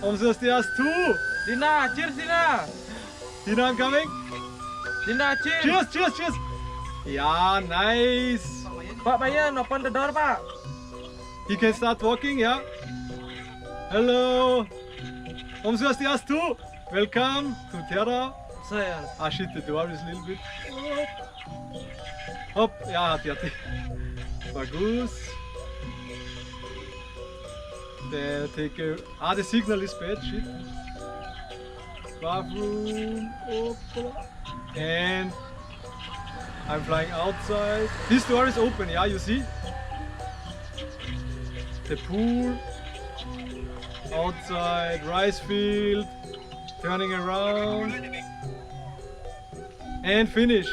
Om Swastiastu 2. Dina, cheers Dina. Dina, I'm coming. Dina, cheers. Cheers, cheers, cheers. Yeah, nice. Pak Bayan, open the door Pak. He can start walking, yeah. Hello. Om Swastiastu 2. Welcome to Terra. Saya. Ah shit, the door is a little bit. Hopp, ja, hati-hati. Bagus. Then take a... Ah, the signal is bad, shit. Bathroom. Opala. And I'm flying outside. This door is open, yeah, you see? The pool. Outside, rice field. Turning around. And finish.